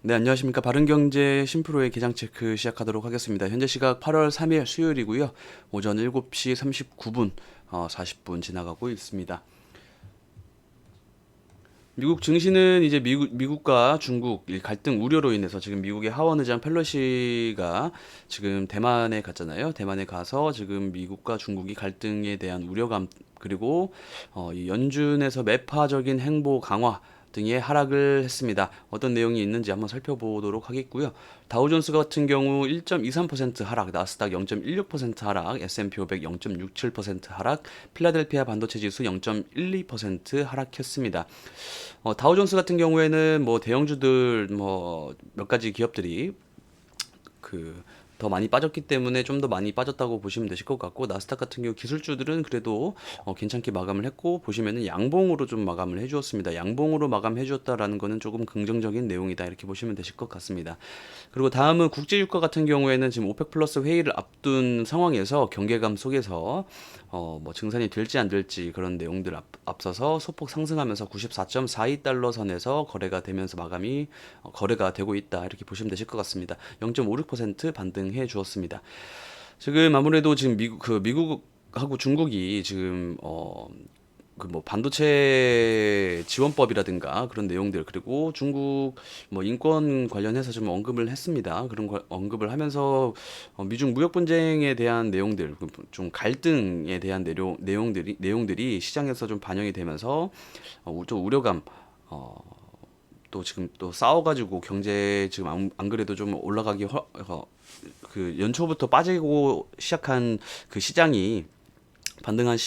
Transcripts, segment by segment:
네, 안녕하십니까. 바른경제 신프로의 개장 체크 시작하도록 하겠습니다. 현재 시각 8월 3일 수요일이고요. 오전 7시 39분, 40분 지나가고 있습니다. 미국 증시는 이제 미국과 중국 이 갈등 우려로 인해서 지금 미국의 하원 의장 펠로시가 지금 대만에 갔잖아요. 대만에 가서 지금 미국과 중국이 갈등에 대한 우려감 그리고 이 연준에서 매파적인 행보 강화 등의 하락을 했습니다. 어떤 내용이 있는지 한번 살펴보도록 하겠고요. 다우존스 같은 경우 1.23% 하락, 나스닥 0.16% 하락, S&P 500 0.67% 하락, 필라델피아 반도체 지수 0.12% 하락했습니다. 다우존스 같은 경우에는 뭐 대형주들 뭐 몇 가지 기업들이 그 더 많이 빠졌기 때문에 좀 더 많이 빠졌다고 보시면 되실 것 같고, 나스닥 같은 경우 기술주들은 그래도 괜찮게 마감을 했고, 보시면은 양봉으로 좀 마감을 해주었습니다. 양봉으로 마감해 주었다라는 거는 조금 긍정적인 내용이다, 이렇게 보시면 되실 것 같습니다. 그리고 다음은 국제유가 같은 경우에는 지금 오펙 플러스 회의를 앞둔 상황에서 경계감 속에서 뭐 증산이 될지 안 될지 그런 내용들 앞서서 소폭 상승하면서 94.42달러 선에서 거래가 되면서 마감이 거래가 되고 있다, 이렇게 보시면 되실 것 같습니다. 0.56% 반등해 주었습니다. 지금 아무래도 지금 미국하고 중국이 지금 그 뭐 반도체 지원법이라든가 그런 내용들, 그리고 중국 뭐 인권 관련해서 좀 언급을 했습니다. 그런 언급을 하면서 미중 무역 분쟁에 대한 내용들, 좀 갈등에 대한 내용들이 시장에서 좀 반영이 되면서 좀 우려감, 어, 또 지금 또 싸워가지고 경제 지금 안 그래도 좀 올라가기 그 연초부터 빠지고 시작한 그 시장이 반등한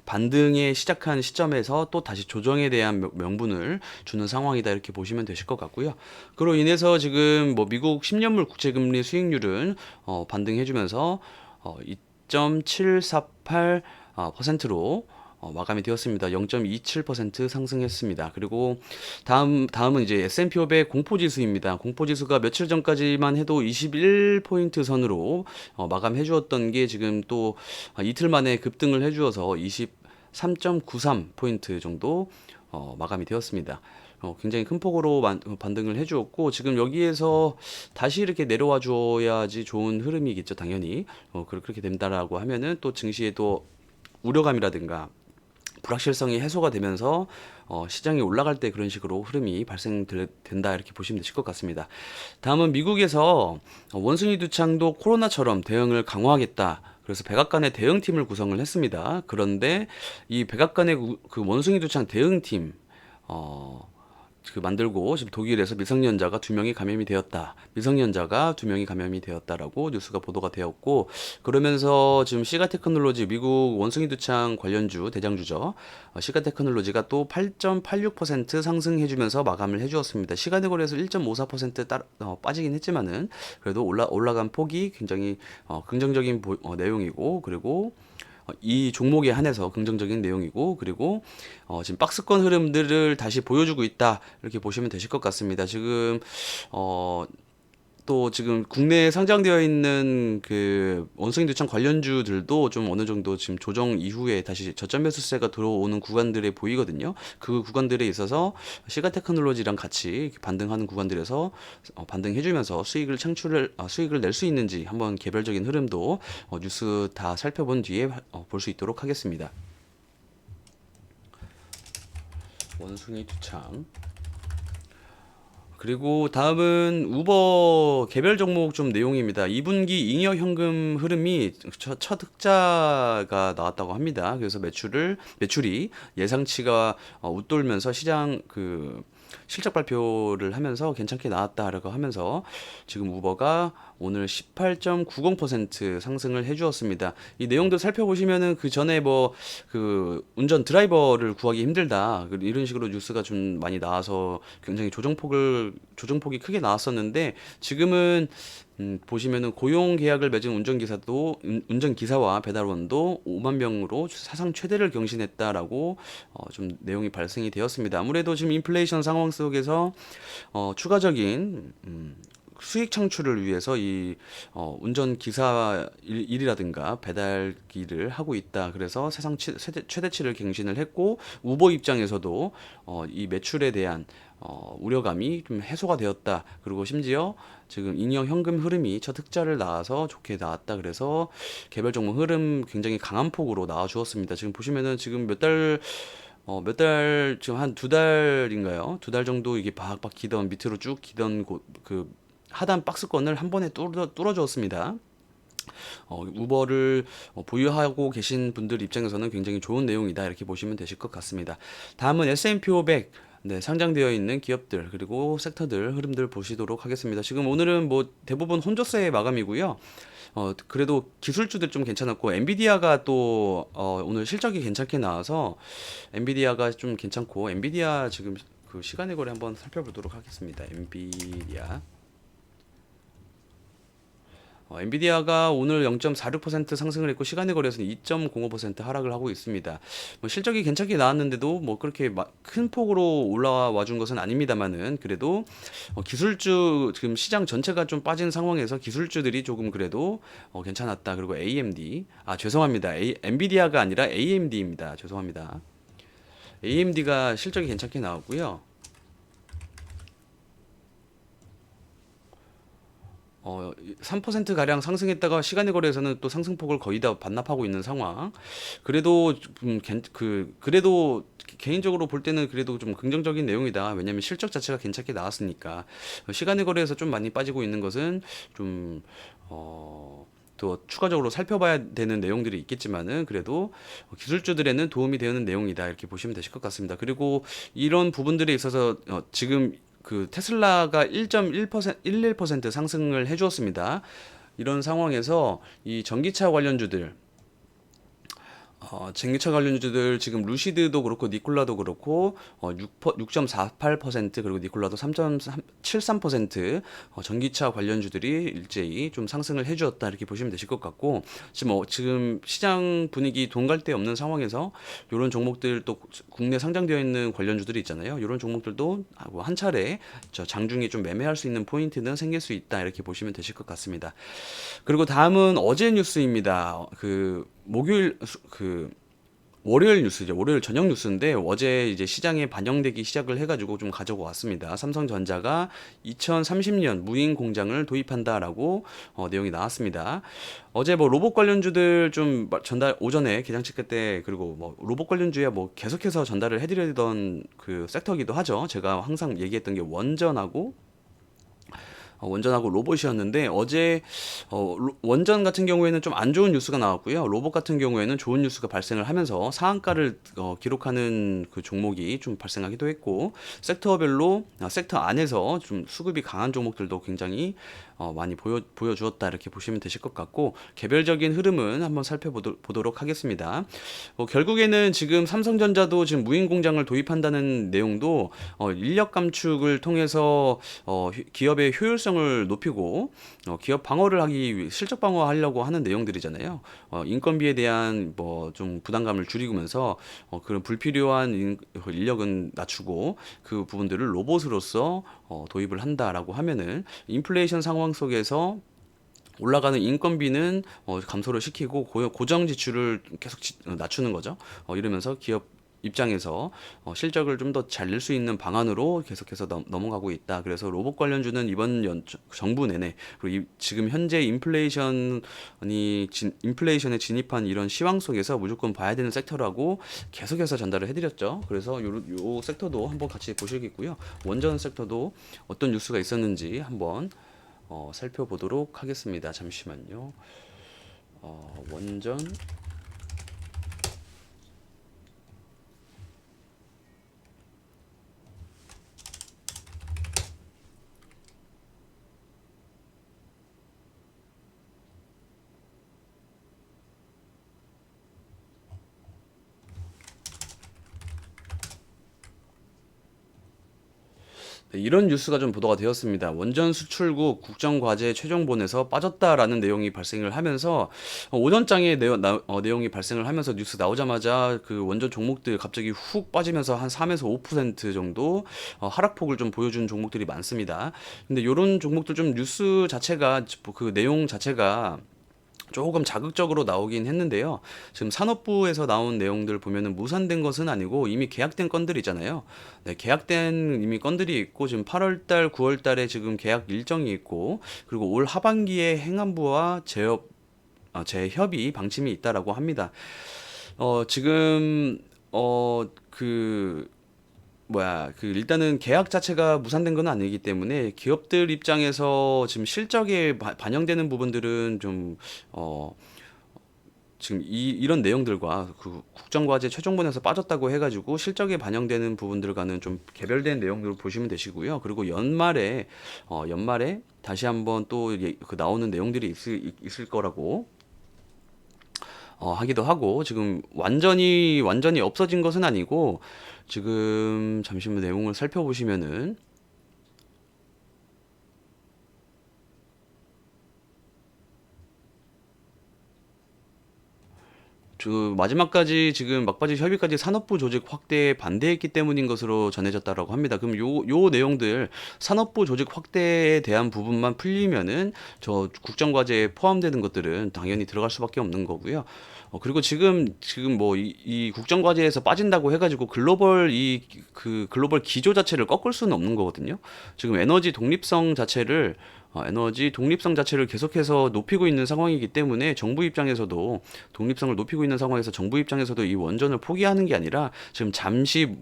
반등에 시작한 시점에서 또 다시 조정에 대한 명분을 주는 상황이다, 이렇게 보시면 되실 것 같고요. 그로 인해서 지금 뭐 미국 10년물 국채금리 수익률은 반등해주면서 2.748%로 마감이 되었습니다. 0.27% 상승했습니다. 그리고 다음은 이제 S&P 500 공포지수입니다. 공포지수가 며칠 전까지만 해도 21포인트 선으로 마감해 주었던 게 지금 또 이틀 만에 급등을 해 주어서 23.93포인트 정도 마감이 되었습니다. 굉장히 큰 폭으로 반등을 해주었고, 지금 여기에서 다시 이렇게 내려와 줘야지 좋은 흐름이겠죠, 당연히. 그렇게 된다라고 하면은 또 증시에도 우려감이라든가 불확실성이 해소가 되면서 시장이 올라갈 때 그런 식으로 흐름이 발생된다, 이렇게 보시면 되실 것 같습니다. 다음은 미국에서 원숭이 두창도 코로나처럼 대응을 강화하겠다, 그래서 백악관의 대응팀을 구성을 했습니다. 그런데 이 백악관의 그 원숭이 두창 대응팀 어, 그 만들고 지금 독일에서 미성년자가 두 명이 감염이 되었다. 미성년자가 두 명이 감염이 되었다라고 뉴스가 보도가 되었고, 그러면서 지금 시가 테크놀로지, 미국 원숭이 두창 관련주 대장주죠. 시가 테크놀로지가 또 8.86% 상승해주면서 마감을 해주었습니다. 시간에 걸려서 1.54% 빠지긴 했지만은 그래도 올라간 폭이 굉장히 긍정적인 내용이고, 그리고 이 종목에 한해서 긍정적인 내용이고, 그리고 지금 박스권 흐름들을 다시 보여주고 있다, 이렇게 보시면 되실 것 같습니다. 지금 어, 또 지금 국내에 상장되어 있는 그 원숭이 두창 관련주들도 좀 어느 정도 지금 조정 이후에 다시 저점 매수세가 들어오는 구간들에 보이거든요. 그 구간들에 있어서 시가 테크놀로지랑 같이 반등하는 구간들에서 반등해주면서 수익을 낼 수 있는지 한번 개별적인 흐름도 뉴스 다 살펴본 뒤에 볼 수 있도록 하겠습니다. 원숭이 두창. 그리고 다음은 우버 개별 종목 좀 내용입니다. 2분기 잉여 현금 흐름이 첫 흑자가 나왔다고 합니다. 그래서 매출이 예상치가 웃돌면서 시장 그 실적 발표를 하면서 괜찮게 나왔다라고 하면서 지금 우버가 오늘 18.90% 상승을 해주었습니다. 이 내용들 살펴보시면은 그 전에 뭐 그 운전 드라이버를 구하기 힘들다, 이런 식으로 뉴스가 좀 많이 나와서 굉장히 조정폭이 크게 나왔었는데, 지금은 보시면은 고용 계약을 맺은 운전기사와 배달원도 5만 명으로 사상 최대를 경신했다라고 좀 내용이 발생이 되었습니다. 아무래도 지금 인플레이션 상황 속에서 추가적인 수익 창출을 위해서 이 운전 기사 일이라든가 배달기를 하고 있다. 그래서 세상 최대치를 갱신을 했고 우버 입장에서도 이 매출에 대한 우려감이 좀 해소가 되었다. 그리고 심지어 지금 잉여 현금 흐름이 첫 흑자를 낳아서 좋게 나왔다. 그래서 개별 종목 흐름 굉장히 강한 폭으로 나와 주었습니다. 지금 보시면은 지금 몇 달, 지금 한 두 달인가요? 두 달 정도 이게 박박 기던, 밑으로 쭉 기던 그 하단 박스권을 한 번에 뚫어주었습니다. 우버를 보유하고 계신 분들 입장에서는 굉장히 좋은 내용이다. 이렇게 보시면 되실 것 같습니다. 다음은 S&P 500. 네, 상장되어 있는 기업들 그리고 섹터들 흐름들 보시도록 하겠습니다. 지금 오늘은 뭐 대부분 혼조세의 마감이고요. 그래도 기술주들 좀 괜찮았고 엔비디아가 또 오늘 실적이 괜찮게 나와서 엔비디아가 좀 괜찮고 엔비디아 지금 그 시간의 거래 한번 살펴보도록 하겠습니다. 엔비디아 엔비디아가 오늘 0.46% 상승을 했고 시간의 거래에서는 2.05% 하락을 하고 있습니다. 뭐 실적이 괜찮게 나왔는데도 뭐 그렇게 큰 폭으로 올라와 준 것은 아닙니다만은 그래도 기술주 지금 시장 전체가 좀 빠진 상황에서 기술주들이 조금 그래도 괜찮았다. 그리고 AMD 죄송합니다. 엔비디아가 아니라 AMD입니다. 죄송합니다. AMD가 실적이 괜찮게 나왔고요. 3% 가량 상승했다가 시간의 거래에서는 또 상승폭을 거의 다 반납하고 있는 상황. 그래도 그래도 개인적으로 볼 때는 그래도 좀 긍정적인 내용이다. 왜냐면 실적 자체가 괜찮게 나왔으니까. 시간의 거래에서 좀 많이 빠지고 있는 것은 좀 또 추가적으로 살펴봐야 되는 내용들이 있겠지만은 그래도 기술주들에는 도움이 되는 내용이다 이렇게 보시면 되실 것 같습니다. 그리고 이런 부분들에 있어서 지금 그 테슬라가 1.1% 11% 상승을 해주었습니다. 이런 상황에서 이 전기차 관련주들 전기차 관련주들 지금 루시드도 그렇고 니콜라도 그렇고 6.48% 그리고 니콜라도 3.73% 전기차 관련주들이 일제히 좀 상승을 해주었다 이렇게 보시면 되실 것 같고 지금 시장 분위기 돈 갈 데 없는 상황에서 이런 종목들 또 국내 상장되어 있는 관련주들이 있잖아요. 이런 종목들도 한 차례 장중에 좀 매매할 수 있는 포인트는 생길 수 있다 이렇게 보시면 되실 것 같습니다. 그리고 다음은 어제 뉴스입니다. 월요일 뉴스죠. 월요일 저녁 뉴스인데 어제 이제 시장에 반영되기 시작을 해가지고 좀 가져고 왔습니다. 삼성전자가 2030년 무인 공장을 도입한다라고 내용이 나왔습니다. 어제 뭐 로봇 관련주들 좀 전달 오전에 기장 체크 때 그리고 뭐 로봇 관련주야 뭐 계속해서 전달을 해드리던 그 섹터기도 하죠. 제가 항상 얘기했던 게 원전하고 로봇이었는데 어제 원전 같은 경우에는 좀 안 좋은 뉴스가 나왔고요. 로봇 같은 경우에는 좋은 뉴스가 발생을 하면서 상한가를 기록하는 그 종목이 좀 발생하기도 했고 섹터별로 섹터 안에서 좀 수급이 강한 종목들도 굉장히 많이 보여주었다 이렇게 보시면 되실 것 같고 개별적인 흐름은 한번 살펴보도록 하겠습니다. 결국에는 지금 삼성전자도 지금 무인 공장을 도입한다는 내용도 인력 감축을 통해서 기업의 효율성을 높이고 기업 방어를 실적 방어하려고 하는 내용들이잖아요. 인건비에 대한 뭐 좀 부담감을 줄이면서 그런 불필요한 인력은 낮추고 그 부분들을 로봇으로서 도입을 한다라고 하면은 인플레이션 상황 속에서 올라가는 인건비는 감소를 시키고 고정 지출을 계속 낮추는 거죠. 이러면서 기업 입장에서 실적을 좀 더 잘 낼 수 있는 방안으로 계속해서 넘어가고 있다. 그래서 로봇 관련주는 이번 정부 내내 그리고 지금 현재 인플레이션에 진입한 이런 시황 속에서 무조건 봐야 되는 섹터라고 계속해서 전달을 해드렸죠. 그래서 요 섹터도 한번 같이 보시겠고요. 원전 섹터도 어떤 뉴스가 있었는지 한번 살펴보도록 하겠습니다. 잠시만요. 원전 네, 이런 뉴스가 좀 보도가 되었습니다. 원전 수출국 국정과제 최종본에서 빠졌다라는 내용이 발생을 하면서 오전장에 내용이 발생을 하면서 뉴스 나오자마자 그 원전 종목들 갑자기 훅 빠지면서 한 3에서 5% 정도 하락폭을 좀 보여준 종목들이 많습니다. 근데 이런 종목들 좀 뉴스 자체가 그 내용 자체가 조금 자극적으로 나오긴 했는데요. 지금 산업부에서 나온 내용들 보면은 무산된 것은 아니고 이미 계약된 건들 있잖아요. 네, 계약된 이미 건들이 있고 지금 8월 달, 9월 달에 지금 계약 일정이 있고 그리고 올 하반기에 행안부와 재협이 방침이 있다라고 합니다. 지금 그 일단은 계약 자체가 무산된 건 아니기 때문에 기업들 입장에서 지금 실적에 반영되는 부분들은 좀, 어, 지금 이런 내용들과 그 국정과제 최종본에서 빠졌다고 해가지고 실적에 반영되는 부분들과는 좀 개별된 내용들을 보시면 되시고요. 그리고 연말에 다시 한번 또 그 나오는 내용들이 있을 거라고 하기도 하고 지금 완전히 없어진 것은 아니고 지금 잠시만 내용을 살펴보시면은 마지막까지 지금 막바지 협의까지 산업부 조직 확대에 반대했기 때문인 것으로 전해졌다라고 합니다. 그럼 요 내용들 산업부 조직 확대에 대한 부분만 풀리면은 저 국정과제에 포함되는 것들은 당연히 들어갈 수밖에 없는 거고요. 그리고 지금 뭐 이 국정과제에서 빠진다고 해가지고 글로벌 기조 자체를 꺾을 수는 없는 거거든요. 지금 에너지 독립성 자체를 계속해서 높이고 있는 상황이기 때문에 정부 입장에서도 독립성을 높이고 있는 상황에서 정부 입장에서도 이 원전을 포기하는 게 아니라 지금 잠시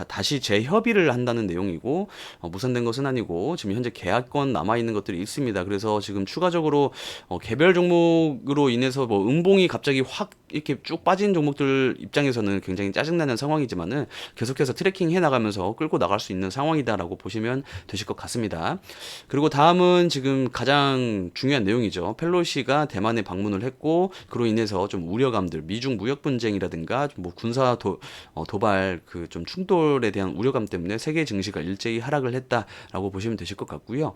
다시 재협의를 한다는 내용이고 무산된 것은 아니고 지금 현재 계약권 남아 있는 것들이 있습니다. 그래서 지금 추가적으로 개별 종목으로 인해서 뭐 음봉이 갑자기 확 이렇게 쭉 빠진 종목들 입장에서는 굉장히 짜증나는 상황이지만은 계속해서 트래킹 해 나가면서 끌고 나갈 수 있는 상황이다라고 보시면 되실 것 같습니다. 그리고 다음은 지금 가장 중요한 내용이죠. 펠로시가 대만에 방문을 했고 그로 인해서 좀 우려감들, 미중 무역 분쟁이라든가 뭐 도발 그 좀 충돌에 대한 우려감 때문에 세계 증시가 일제히 하락을 했다라고 보시면 되실 것 같고요.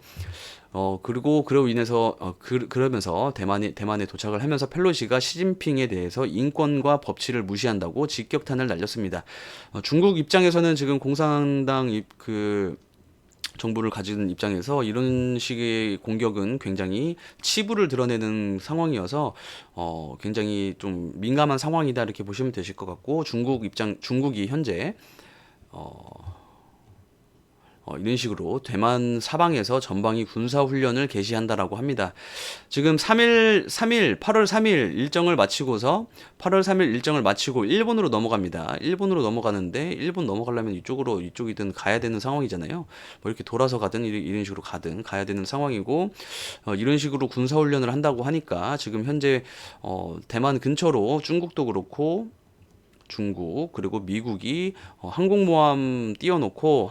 그리고 그로 인해서 그러면서 대만에 도착을 하면서 펠로시가 시진핑에 대해서 인권과 법치를 무시한다고 직격탄을 날렸습니다. 중국 입장에서는 지금 공산당 그 정부를 가진 입장에서 이런 식의 공격은 굉장히 치부를 드러내는 상황이어서 굉장히 좀 민감한 상황이다 이렇게 보시면 되실 것 같고 중국이 현재 이런 식으로 대만 사방에서 전방위 군사 훈련을 개시한다라고 합니다. 지금 8월 3일 일정을 마치고서 8월 3일 일정을 마치고 일본으로 넘어갑니다. 일본으로 넘어가는데 일본 넘어가려면 이쪽이든 가야 되는 상황이잖아요. 뭐 이렇게 돌아서 가든 이런 식으로 가든 가야 되는 상황이고 이런 식으로 군사 훈련을 한다고 하니까 지금 현재 대만 근처로 중국 그리고 미국이 항공모함 띄워놓고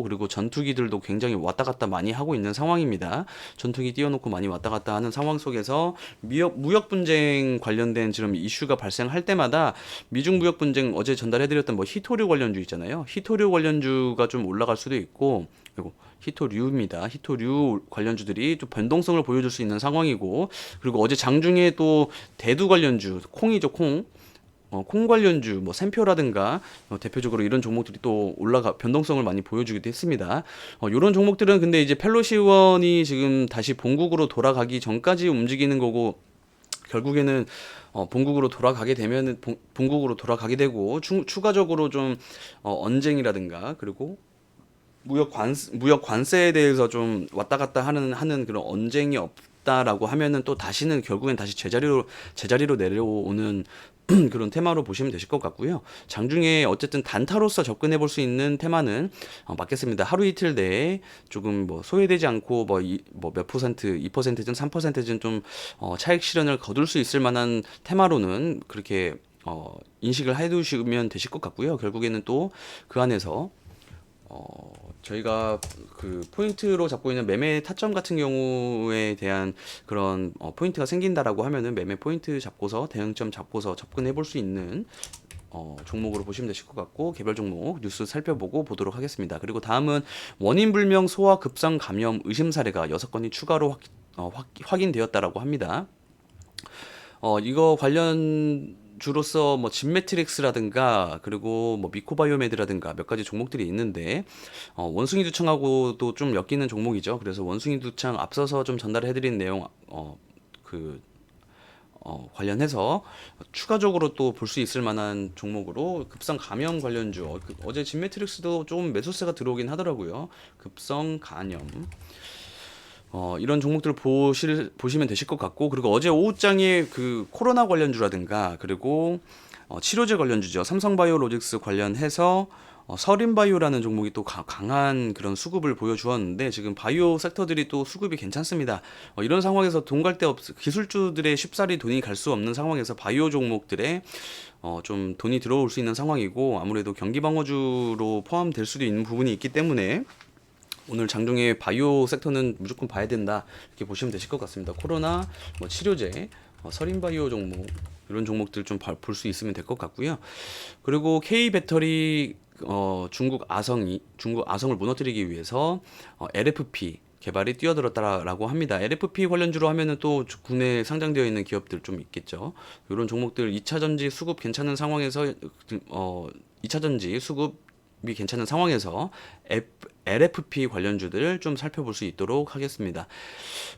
그리고 전투기들도 굉장히 왔다 갔다 많이 하고 있는 상황입니다. 전투기 띄워놓고 많이 왔다 갔다 하는 상황 속에서 무역 분쟁 관련된 지금 이슈가 발생할 때마다 미중 무역 분쟁 어제 전달해드렸던 뭐 히토류 관련주 있잖아요. 히토류 관련주가 좀 올라갈 수도 있고 그리고 히토류입니다. 히토류 관련주들이 좀 변동성을 보여줄 수 있는 상황이고 그리고 어제 장중에 또 대두 관련주 콩이죠 콩. 콩 관련주, 뭐 샘표라든가 대표적으로 이런 종목들이 또 변동성을 많이 보여주기도 했습니다. 이런 종목들은 근데 이제 펠로시 의원이 지금 다시 본국으로 돌아가기 전까지 움직이는 거고 결국에는 본국으로 돌아가게 되고 추가적으로 좀 언쟁이라든가 그리고 무역 관세에 대해서 좀 왔다 갔다 하는 그런 언쟁이 없다라고 하면은 또 결국엔 다시 제자리로 내려오는 그런 테마로 보시면 되실 것 같고요. 장중에 어쨌든 단타로서 접근해 볼 수 있는 테마는 맞겠습니다. 하루 이틀 내에 조금 뭐 소외되지 않고 몇 퍼센트, 2%든 3%든 좀 차익 실현을 거둘 수 있을 만한 테마로는 그렇게 인식을 해두시면 되실 것 같고요. 결국에는 또 그 안에서 저희가 그 포인트로 잡고 있는 매매 타점 같은 경우에 대한 그런 포인트가 생긴다라고 하면은 매매 포인트 잡고서 대응점 잡고서 접근해 볼 수 있는 종목으로 보시면 되실 것 같고, 개별 종목 뉴스 살펴보고 보도록 하겠습니다. 그리고 다음은 원인 불명 소아 급성 감염 의심 사례가 6건이 추가로 확인되었다라고 합니다. 이거 관련 주로서 뭐 진매트릭스라든가 그리고 뭐 미코바이오메드라든가 몇 가지 종목들이 있는데, 원숭이 두창하고도 좀 엮이는 종목이죠. 그래서 원숭이 두창 앞서서 좀 전달해드린 내용 그 관련해서 추가적으로 또 볼 수 있을 만한 종목으로 급성 감염 관련주, 어제 진매트릭스도 좀 매수세가 들어오긴 하더라고요. 급성 감염, 이런 종목들을 보시면 되실 것 같고, 그리고 어제 오후장에 그 코로나 관련주라든가 그리고 치료제 관련주죠. 삼성바이오로직스 관련해서 서린바이오라는 종목이 또 강한 그런 수급을 보여주었는데, 지금 바이오 섹터들이 또 수급이 괜찮습니다. 이런 상황에서 돈 갈 데 기술주들의 쉽사리 돈이 갈 수 없는 상황에서 바이오 종목들에 좀 돈이 들어올 수 있는 상황이고, 아무래도 경기방어주로 포함될 수도 있는 부분이 있기 때문에 오늘 장중에 바이오 섹터는 무조건 봐야 된다, 이렇게 보시면 되실 것 같습니다. 코로나, 뭐 치료제, 서린바이오 종목, 이런 종목들 좀 볼 수 있으면 될 것 같고요. 그리고 K 배터리, 중국 아성을 무너뜨리기 위해서 LFP 개발이 뛰어들었다라고 합니다. LFP 관련주로 하면은 또 국내에 상장되어 있는 기업들 좀 있겠죠. 이런 종목들 2차 전지 수급 괜찮은 상황에서 2차 전지 수급이 괜찮은 상황에서 LFP 관련주들을 좀 살펴볼 수 있도록 하겠습니다.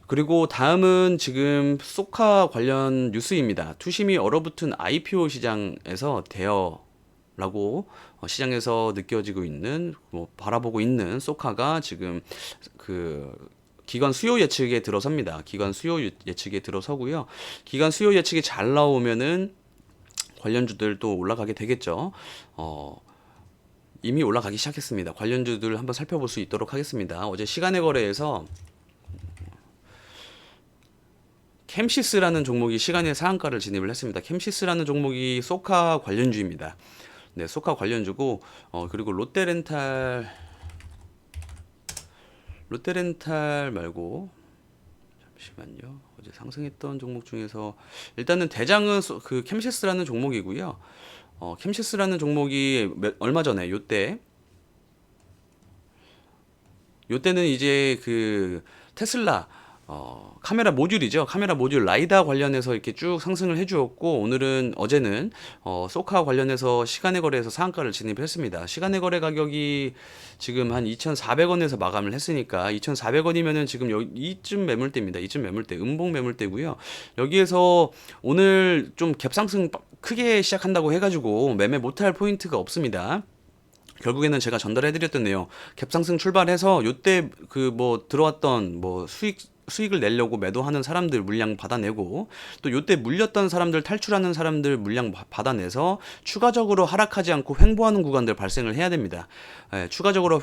그리고 다음은 지금 소카 관련 뉴스입니다. 투심이 얼어붙은 IPO 시장에서 라고 시장에서 느껴지고 있는, 바라보고 있는 소카가 지금 그 기관 수요 예측에 들어섭니다. 기관 수요 예측에 들어서고요. 기관 수요 예측이 잘 나오면은 관련주들 또 올라가게 되겠죠. 이미 올라가기 시작했습니다. 관련주들 한번 살펴볼 수 있도록 하겠습니다. 어제 시간의 거래에서 캠시스라는 종목이 시간의 상한가를 진입을 했습니다. 캠시스라는 종목이 소카 관련주입니다. 네, 소카 관련주고, 그리고 롯데렌탈 말고, 잠시만요. 어제 상승했던 종목 중에서 일단은 대장은 그 캠시스라는 종목이고요. 캠시스라는 종목이 얼마 전에 요때는 이제 그 테슬라 카메라 모듈이죠. 카메라 모듈 라이다 관련해서 이렇게 쭉 상승을 해주었고, 어제는 소카 관련해서 시간의 거래에서 상한가를 진입했습니다. 시간의 거래 가격이 지금 한 2,400원에서 마감을 했으니까 2,400원이면은 지금 이쯤 매물대입니다. 이쯤 매물대, 음봉 매물대고요. 여기에서 오늘 좀 갭상승 크게 시작한다고 해가지고 매매 못할 포인트가 없습니다. 결국에는 제가 전달해드렸던 내용, 갭상승 출발해서 요때 그 들어왔던 수익을 내려고 매도하는 사람들 물량 받아내고, 또 요때 물렸던 사람들, 탈출하는 사람들 물량 받아내서 추가적으로 하락하지 않고 횡보하는 구간들 발생을 해야 됩니다. 추가적으로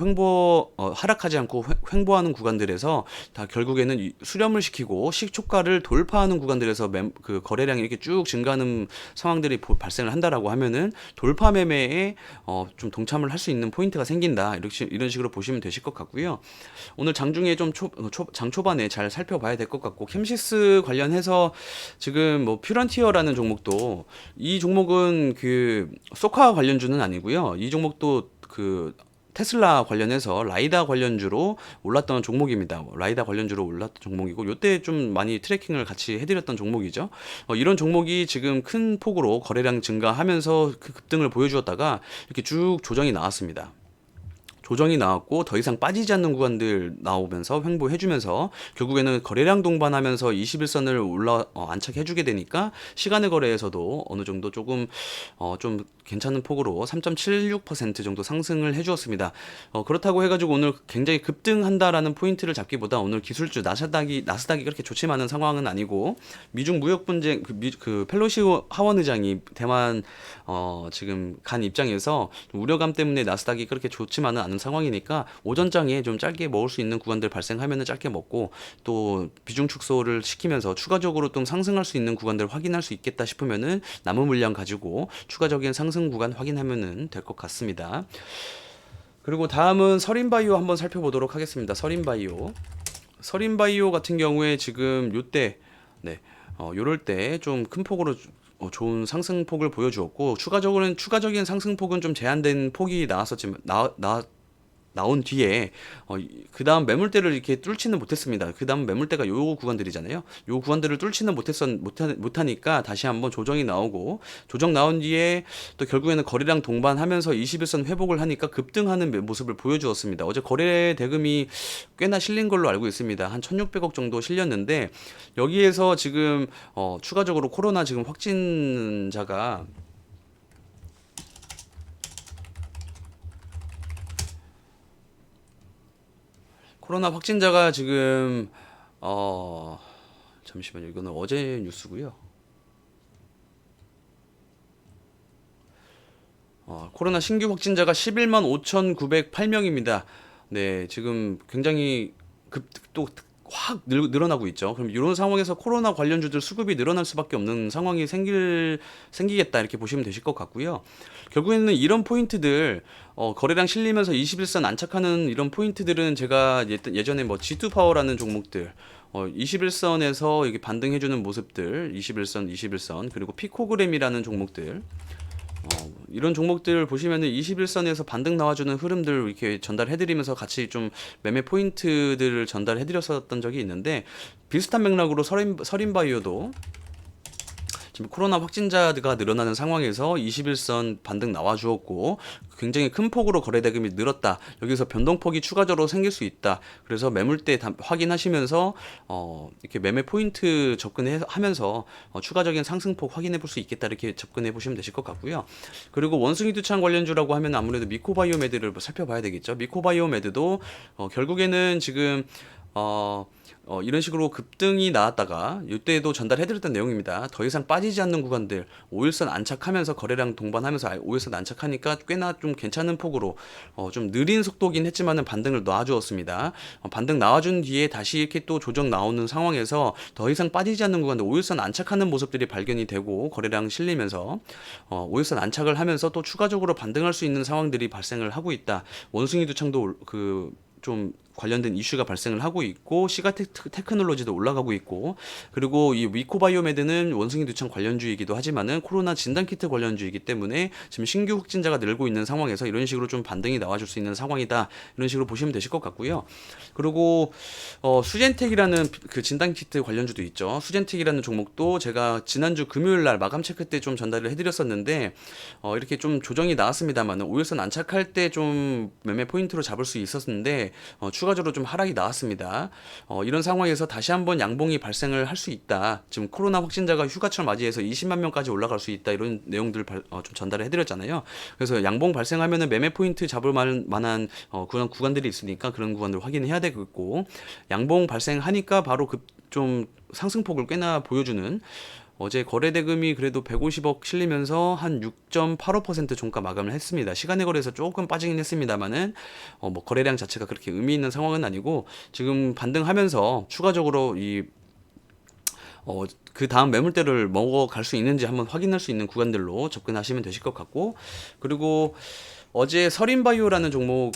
하락하지 않고 횡보하는 구간들에서 다 결국에는 수렴을 시키고 시초가를 돌파하는 구간들에서 그 거래량이 이렇게 쭉 증가하는 상황들이 발생을 한다라고 하면은 돌파 매매에 좀 동참을 할 수 있는 포인트가 생긴다, 이런 식으로 보시면 되실 것 같고요. 오늘 장중에 좀 장 초반에 잘 살펴봐야 될 것 같고, 캠시스 관련해서 지금 퓨런티어라는 종목도, 이 종목은 그 소카 관련주는 아니고요. 이 종목도 그 테슬라 관련해서 라이다 관련주로 올랐던 종목입니다. 라이다 관련주로 올랐던 종목이고, 요때 좀 많이 트래킹을 같이 해드렸던 종목이죠. 이런 종목이 지금 큰 폭으로 거래량 증가하면서 그 급등을 보여주었다가 이렇게 쭉 조정이 나왔습니다. 조정이 나왔고 더 이상 빠지지 않는 구간들 나오면서 횡보해주면서 결국에는 거래량 동반하면서 21선을 안착해주게 되니까 시간의 거래에서도 어느 정도 조금 좀 괜찮은 폭으로 3.76% 정도 상승을 해주었습니다. 그렇다고 해가지고 오늘 굉장히 급등한다라는 포인트를 잡기보다, 오늘 기술주 나스닥이 그렇게 좋지만은 상황은 아니고, 미중 무역 분쟁, 그 펠로시 하원 의장이 대만 지금 간 입장에서 우려감 때문에 나스닥이 그렇게 좋지만은 않은 상황이니까, 오전장에 좀 짧게 먹을 수 있는 구간들 발생하면은 짧게 먹고, 또 비중 축소를 시키면서 추가적으로 좀 상승할 수 있는 구간들 확인할 수 있겠다 싶으면은 남은 물량 가지고 추가적인 상승 구간 확인하면은 될 것 같습니다. 그리고 다음은 서린바이오 한번 살펴보도록 하겠습니다. 서린바이오 같은 경우에 지금 요때, 요럴 때 좀 큰 폭으로 좋은 상승폭을 보여주었고, 추가적인 상승폭은 좀 제한된 폭이 나왔었지만 나온 뒤에 그다음 매물대를 이렇게 뚫지는 못했습니다. 그다음 매물대가 요 구간들이잖아요. 요 구간들을 뚫지는 못하니까 다시 한번 조정이 나오고, 조정 나온 뒤에 또 결국에는 거래량 동반하면서 21선 회복을 하니까 급등하는 모습을 보여주었습니다. 어제 거래 대금이 꽤나 실린 걸로 알고 있습니다. 한 1,600억 정도 실렸는데, 여기에서 지금 추가적으로 코로나 지금 확진자가 지금 어 잠시만요. 이거는 어제 뉴스고요. 코로나 신규 확진자가 11만 5,908명입니다. 네, 지금 굉장히 또 확 늘어나고 있죠. 그럼 이런 상황에서 코로나 관련주들 수급이 늘어날 수밖에 없는 상황이 생기겠다 이렇게 보시면 되실 것 같고요. 결국에는 이런 포인트들, 거래량 실리면서 21선 안착하는 이런 포인트들은 제가 예전에 뭐 G2 파워라는 종목들, 21선에서 이게 반등해주는 모습들, 21선, 그리고 피코그램이라는 종목들, 이런 종목들 보시면은 21선에서 반등 나와주는 흐름들 이렇게 전달해드리면서 같이 좀 매매 포인트들을 전달해드렸었던 적이 있는데, 비슷한 맥락으로 서린바이오도 지금 코로나 확진자가 늘어나는 상황에서 21선 반등 나와주었고, 굉장히 큰 폭으로 거래 대금이 늘었다. 여기서 변동폭이 추가적으로 생길 수 있다. 그래서 매물대 확인하시면서 이렇게 매매 포인트 접근하면서 추가적인 상승폭 확인해 볼 수 있겠다. 이렇게 접근해 보시면 되실 것 같고요. 그리고 원숭이 두창 관련주라고 하면 아무래도 미코바이오메드를 살펴봐야 되겠죠. 미코바이오메드도 결국에는 지금 이런 식으로 급등이 나왔다가 이때도 전달해드렸던 내용입니다. 더 이상 빠지지 않는 구간들 5일선 안착하면서 거래량 동반하면서 5일선 안착하니까 꽤나 좀 괜찮은 폭으로 좀 느린 속도긴 했지만은 반등을 놔주었습니다. 반등 나와준 뒤에 다시 이렇게 또 조정 나오는 상황에서 더 이상 빠지지 않는 구간들 5일선 안착하는 모습들이 발견이 되고 거래량 실리면서 5일선 안착을 하면서 또 추가적으로 반등할 수 있는 상황들이 발생을 하고 있다. 원숭이 두창도 좀 관련된 이슈가 발생을 하고 있고, 시가테크놀로지도 올라가고 있고, 그리고 이 위코바이오메드는 원숭이 두창 관련주이기도 하지만은 코로나 진단키트 관련주이기 때문에 지금 신규 확진자가 늘고 있는 상황에서 이런 식으로 좀 반등이 나와줄 수 있는 상황이다, 이런 식으로 보시면 되실 것 같고요. 그리고 수젠텍이라는 그 진단키트 관련주도 있죠. 수젠텍이라는 종목도 제가 지난주 금요일날 마감 체크 때 좀 전달을 해드렸었는데, 이렇게 좀 조정이 나왔습니다만은 5일선 안착할 때 좀 매매 포인트로 잡을 수 있었는데 추가적으로 좀 하락이 나왔습니다. 이런 상황에서 다시 한번 양봉이 발생을 할 수 있다. 지금 코로나 확진자가 휴가철 맞이해서 20만 명까지 올라갈 수 있다. 이런 내용들 좀 전달을 해드렸잖아요. 그래서 양봉 발생하면은 매매 포인트 잡을 만한 그런 구간들이 있으니까 그런 구간들 확인해야 되겠고, 양봉 발생하니까 바로 좀 상승폭을 꽤나 보여주는, 어제 거래 대금이 그래도 150억 실리면서 한 6.85% 종가 마감을 했습니다. 시간의 거래에서 조금 빠지긴 했습니다만은 뭐 거래량 자체가 그렇게 의미 있는 상황은 아니고, 지금 반등하면서 추가적으로 그 다음 매물대를 먹어갈 수 있는지 한번 확인할 수 있는 구간들로 접근하시면 되실 것 같고, 그리고 어제 서린바이오라는 종목,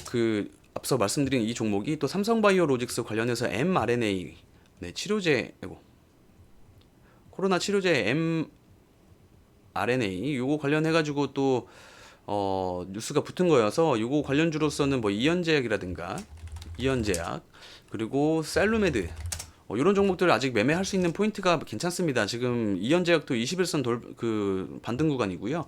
앞서 말씀드린 이 종목이 또 삼성바이오로직스 관련해서 mRNA, 네, 코로나 치료제 mRNA 요거 관련해가지고 또 뉴스가 붙은 거여서, 요거 관련주로서는 뭐 이연제약, 그리고 셀루메드, 이런 종목들을 아직 매매할 수 있는 포인트가 괜찮습니다. 지금 이연제약도 21선 반등 구간이고요.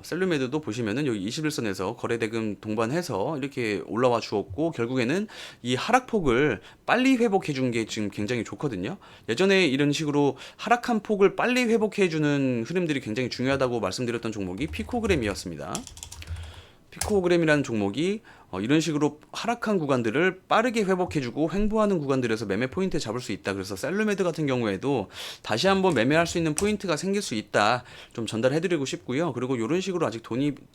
셀루메드도 보시면은 여기 21선에서 거래대금 동반해서 이렇게 올라와 주었고, 결국에는 이 하락폭을 빨리 회복해 준 게 지금 굉장히 좋거든요. 예전에 이런 식으로 하락한 폭을 빨리 회복해 주는 흐름들이 굉장히 중요하다고 말씀드렸던 종목이 피코그램이었습니다. 피코그램이라는 종목이 이런 식으로 하락한 구간들을 빠르게 회복해주고 횡보하는 구간들에서 매매 포인트 잡을 수 있다. 그래서 셀루메드 같은 경우에도 다시 한번 매매할 수 있는 포인트가 생길 수 있다, 좀 전달해드리고 싶고요. 그리고 이런 식으로 아직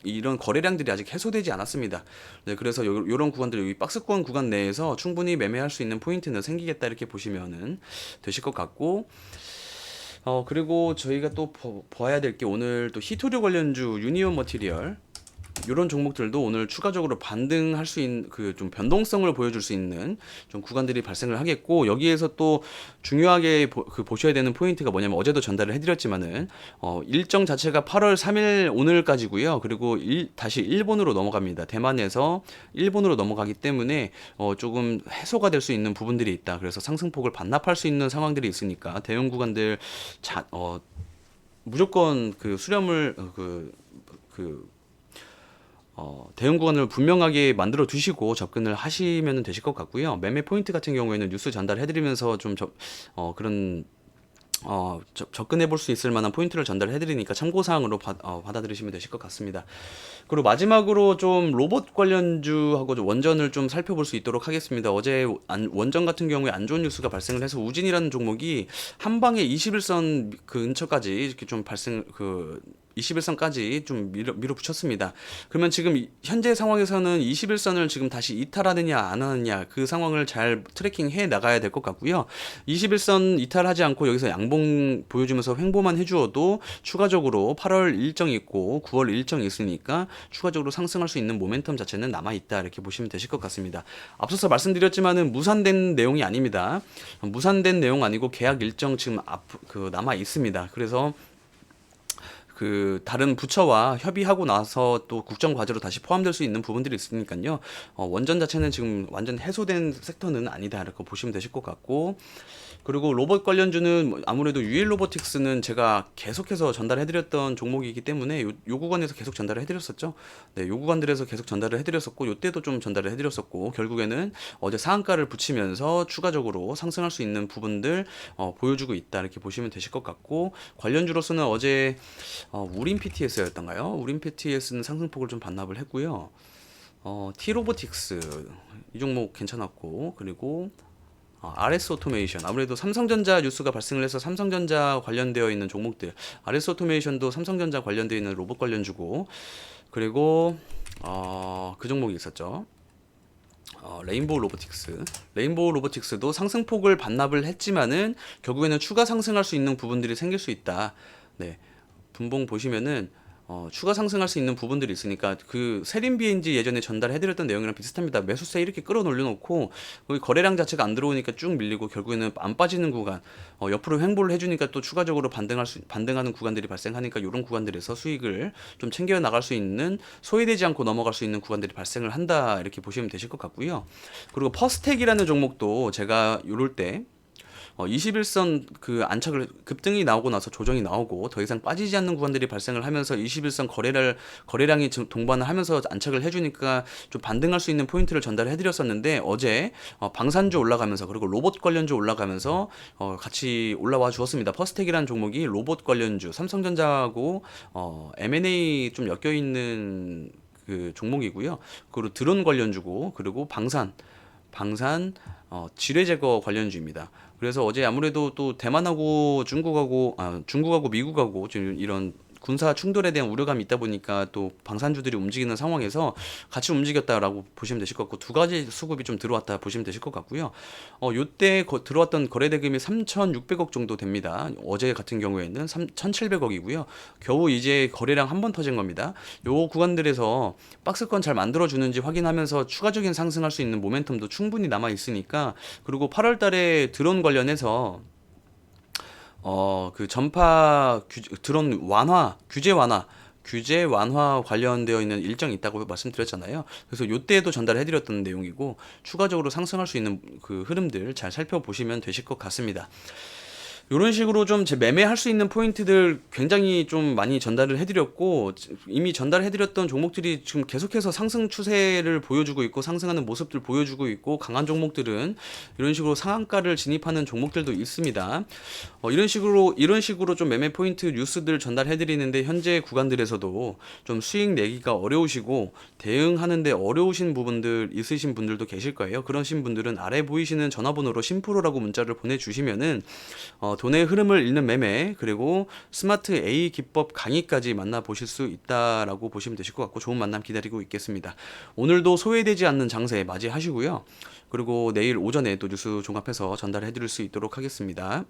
이런 거래량들이 아직 해소되지 않았습니다. 네, 그래서 이런 구간들, 여기 박스권 구간 내에서 충분히 매매할 수 있는 포인트는 생기겠다, 이렇게 보시면은 되실 것 같고, 그리고 저희가 또 봐야 될 게, 오늘 또 히토류 관련주 유니온 머티리얼, 요런 종목들도 오늘 추가적으로 반등할 수 있는 그 좀 변동성을 보여줄 수 있는 좀 구간들이 발생을 하겠고, 여기에서 또 중요하게 보셔야 되는 포인트가 뭐냐면, 어제도 전달을 해드렸지만은 일정 자체가 8월 3일 오늘까지고요. 그리고 다시 일본으로 넘어갑니다. 대만에서 일본으로 넘어가기 때문에 조금 해소가 될 수 있는 부분들이 있다. 그래서 상승폭을 반납할 수 있는 상황들이 있으니까 대형 구간들 무조건 그 수렴을 대응 구간을 분명하게 만들어 두시고 접근을 하시면 되실 것 같고요. 매매 포인트 같은 경우에는 뉴스 전달해드리면서 좀 그런 접근해 볼 수 있을 만한 포인트를 전달해 드리니까 참고사항으로 받아들이시면 되실 것 같습니다. 그리고 마지막으로 좀 로봇 관련주하고 좀 원전을 좀 살펴볼 수 있도록 하겠습니다. 어제 원전 같은 경우에 안 좋은 뉴스가 발생을 해서 우진이라는 종목이 한 방에 21선 근처까지 이렇게 좀 21선까지 좀 밀어붙였습니다. 그러면 지금 현재 상황에서는 21선을 지금 다시 이탈하느냐 안 하느냐, 그 상황을 잘 트래킹해 나가야 될 것 같고요. 21선 이탈하지 않고 여기서 양봉 보여주면서 횡보만 해주어도 추가적으로 8월 일정이 있고 9월 일정이 있으니까 추가적으로 상승할 수 있는 모멘텀 자체는 남아있다, 이렇게 보시면 되실 것 같습니다. 앞서서 말씀드렸지만은 무산된 내용이 아닙니다. 무산된 내용 아니고 계약 일정 지금 남아 있습니다. 그래서 다른 부처와 협의하고 나서 또 국정 과제로 다시 포함될 수 있는 부분들이 있으니까요. 원전 자체는 지금 완전 해소된 섹터는 아니다, 이렇게 보시면 되실 것 같고, 그리고 로봇 관련주는 아무래도 유일 로보틱스는 제가 계속해서 전달해드렸던 종목이기 때문에 요 구간에서 계속 전달을 해드렸었죠. 네, 요 구간들에서 계속 전달을 해드렸었고, 요때도 좀 전달을 해드렸었고, 결국에는 어제 상한가를 붙이면서 추가적으로 상승할 수 있는 부분들 보여주고 있다, 이렇게 보시면 되실 것 같고, 관련주로서는 어제 우린 PTS였던가요? 우린 PTS는 상승폭을 좀 반납을 했고요. T로보틱스 이 종목 괜찮았고, 그리고 RS 오토메이션, 아무래도 삼성전자 뉴스가 발생을 해서 삼성전자 관련되어 있는 종목들, RS 오토메이션도 삼성전자 관련되어 있는 로봇 관련주고, 그리고 그 종목이 있었죠. 레인보우 로보틱스. 레인보우 로보틱스도 상승폭을 반납을 했지만은 결국에는 추가 상승할 수 있는 부분들이 생길 수 있다. 네. 분봉 보시면은 추가 상승할 수 있는 부분들이 있으니까, 그 세림 BNG 예전에 전달해드렸던 내용이랑 비슷합니다. 매수세 이렇게 끌어올려놓고 거기 거래량 자체가 안 들어오니까 쭉 밀리고 결국에는 안 빠지는 구간, 옆으로 횡보를 해주니까 또 추가적으로 반등하는 구간들이 발생하니까, 이런 구간들에서 수익을 좀 챙겨 나갈 수 있는, 소외되지 않고 넘어갈 수 있는 구간들이 발생을 한다, 이렇게 보시면 되실 것 같고요. 그리고 퍼스텍이라는 종목도 제가 요럴 때 21선 그 안착을, 급등이 나오고 나서 조정이 나오고 더 이상 빠지지 않는 구간들이 발생을 하면서 21선 거래량이 동반을 하면서 안착을 해주니까 좀 반등할 수 있는 포인트를 전달해 드렸었는데, 어제 방산주 올라가면서, 그리고 로봇 관련주 올라가면서 같이 올라와 주었습니다. 퍼스텍이라는 종목이 로봇 관련주, 삼성전자하고 M&A 좀 엮여 있는 그 종목이고요. 그리고 드론 관련주고, 그리고 방산 지뢰 제거 관련주입니다. 그래서 어제 아무래도 또 대만하고 중국하고 미국하고 지금 이런 군사 충돌에 대한 우려감이 있다 보니까 또 방산주들이 움직이는 상황에서 같이 움직였다라고 보시면 되실 것 같고, 두 가지 수급이 좀 들어왔다 보시면 되실 것 같고요. 요때 들어왔던 거래 대금이 3,600억 정도 됩니다. 어제 같은 경우에는 1,700억이고요. 겨우 이제 거래량 한 번 터진 겁니다. 요 구간들에서 박스권 잘 만들어 주는지 확인하면서 추가적인 상승할 수 있는 모멘텀도 충분히 남아 있으니까, 그리고 8월 달에 드론 관련해서 그 드론 규제 완화 관련되어 있는 일정이 있다고 말씀드렸잖아요. 그래서 요때에도 전달해드렸던 내용이고, 추가적으로 상승할 수 있는 그 흐름들 잘 살펴보시면 되실 것 같습니다. 이런 식으로 좀 제 매매할 수 있는 포인트들 굉장히 좀 많이 전달을 해드렸고, 이미 전달해드렸던 종목들이 지금 계속해서 상승 추세를 보여주고 있고, 상승하는 모습들 보여주고 있고, 강한 종목들은 이런 식으로 상한가를 진입하는 종목들도 있습니다. 이런 식으로 좀 매매 포인트 뉴스들 전달해드리는데, 현재 구간들에서도 좀 수익 내기가 어려우시고 대응하는데 어려우신 부분들 있으신 분들도 계실 거예요. 그러신 분들은 아래 보이시는 전화번호로 심프로라고 문자를 보내주시면은 돈의 흐름을 읽는 매매, 그리고 스마트 A 기법 강의까지 만나보실 수 있다라고 보시면 되실 것 같고, 좋은 만남 기다리고 있겠습니다. 오늘도 소외되지 않는 장세 맞이하시고요. 그리고 내일 오전에 또 뉴스 종합해서 전달해 드릴 수 있도록 하겠습니다.